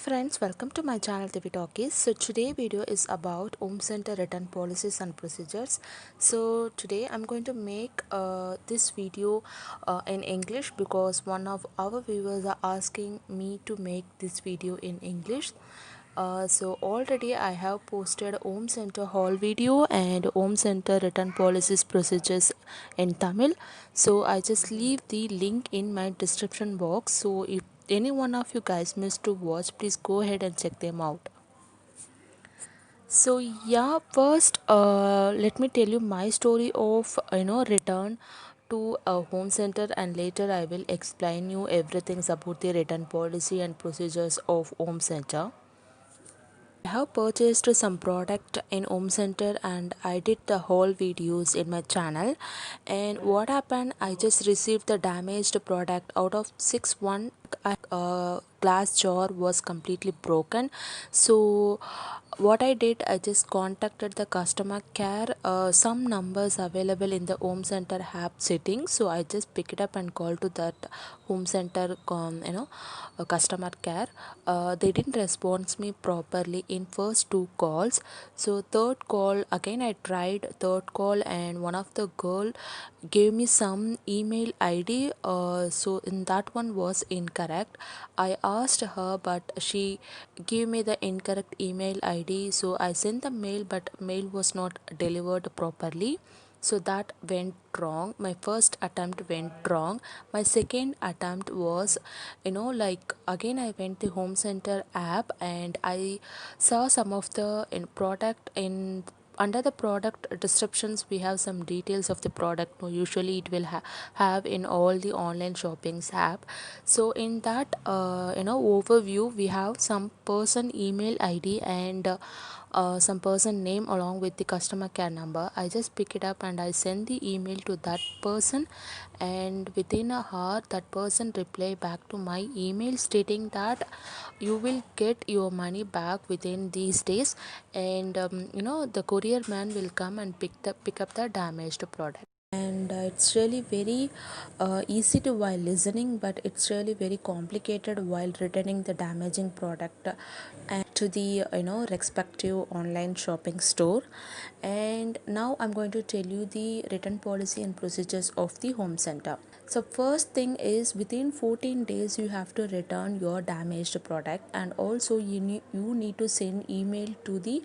friends, welcome to my channel TV Talkies. So today video is about home center return policies and procedures. So today I'm going to make this video in English because one of our viewers are asking me to make this video in English. So already I have posted home center haul video and home center return policies procedures in Tamil. So I just leave the link in my description box. So if any one of you guys missed to watch, please go ahead and check them out. So yeah, first let me tell you my story of return to a home center, and later I will explain you everything about the return policy and procedures of home center. I have purchased some product in home center and I did the whole videos in my channel. And what happened, I just received the damaged product. Out of 6 glass jar was completely broken. So what I did, I just contacted the customer care. Some numbers available in the home center app settings, so I just pick it up and call to that home center customer care. They didn't respond me properly in first two calls. So third call again, I tried third call and one of the girl gave me some email ID. So in that one was incorrect. I asked her, but she gave me the incorrect email ID. So I sent the mail, but mail was not delivered properly. So that went wrong. My first attempt went wrong. My second attempt was, like again I went the home center app and I saw some of the product in under the product descriptions. We have some details of the product. Usually it will have in all the online shoppings app. So in that overview, we have some person email ID and some person name along with the customer care number. I just pick it up and I send the email to that person, and within a hour that person reply back to my email stating that you will get your money back within these days, and the courier man will come and pick up the damaged product. And it's really very easy to while listening, but it's really very complicated while returning the damaging product and to the respective online shopping store. And now I'm going to tell you the return policy and procedures of the home center. So first thing is, within 14 days you have to return your damaged product, and also you need to send email to the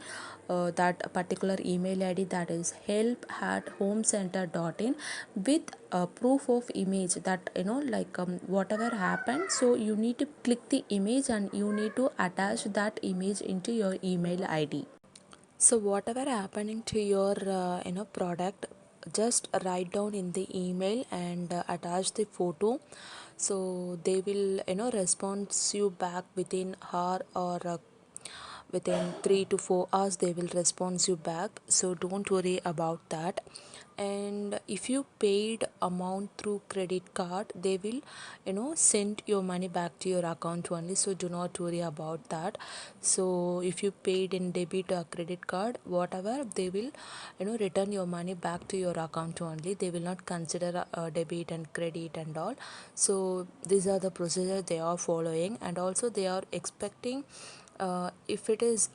that particular email ID, that is help@homecenter.in, with proof of image that whatever happened. So you need to click the image and you need to attach that image into your email ID. So whatever happening to your product, just write down in the email and attach the photo. So they will respond you back within hour, or within 3 to 4 hours they will respond you back. So don't worry about that. And if you paid amount through credit card, they will send your money back to your account only. So do not worry about that. So if you paid in debit or credit card, whatever, they will return your money back to your account only. They will not consider debit and credit and all. So these are the procedure they are following, and also they are expecting if it is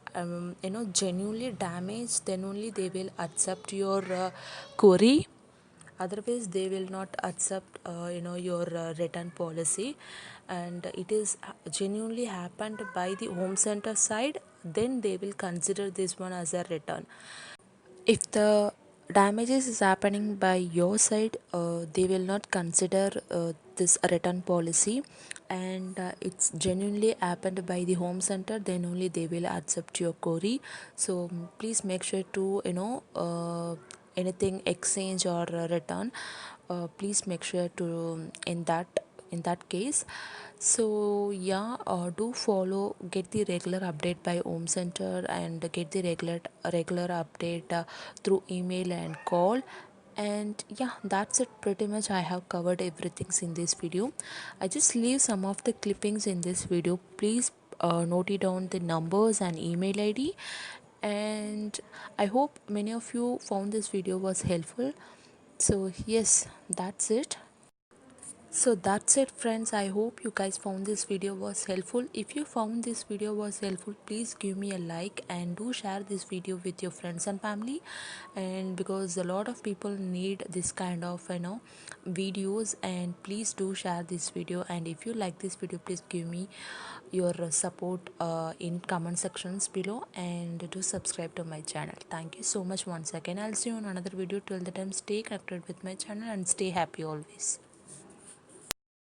genuinely damaged, then only they will accept your query. Otherwise they will not accept your return policy. And it is genuinely happened by the home center side, then they will consider this one as a return. If the damages is happening by your side, they will not consider this return policy. And it's genuinely happened by the home center, then only they will accept your query. So please make sure to anything exchange or return, please make sure to in that case. So yeah, do follow, get the regular update by home center and get the regular update through email and call. And yeah, that's it pretty much. I have covered everything in this video. I just leave some of the clippings in this video. Please note it down the numbers and email ID. And I hope many of you found this video was helpful. So yes, that's it. So that's it friends, I hope you guys found this video was helpful. If you found this video was helpful, please give me a like and do share this video with your friends and family, and because a lot of people need this kind of videos, and please do share this video. And if you like this video, please give me your support in comment sections below, and do subscribe to my channel. Thank you so much once again. I'll see you on another video. Till the time, stay connected with my channel and stay happy always.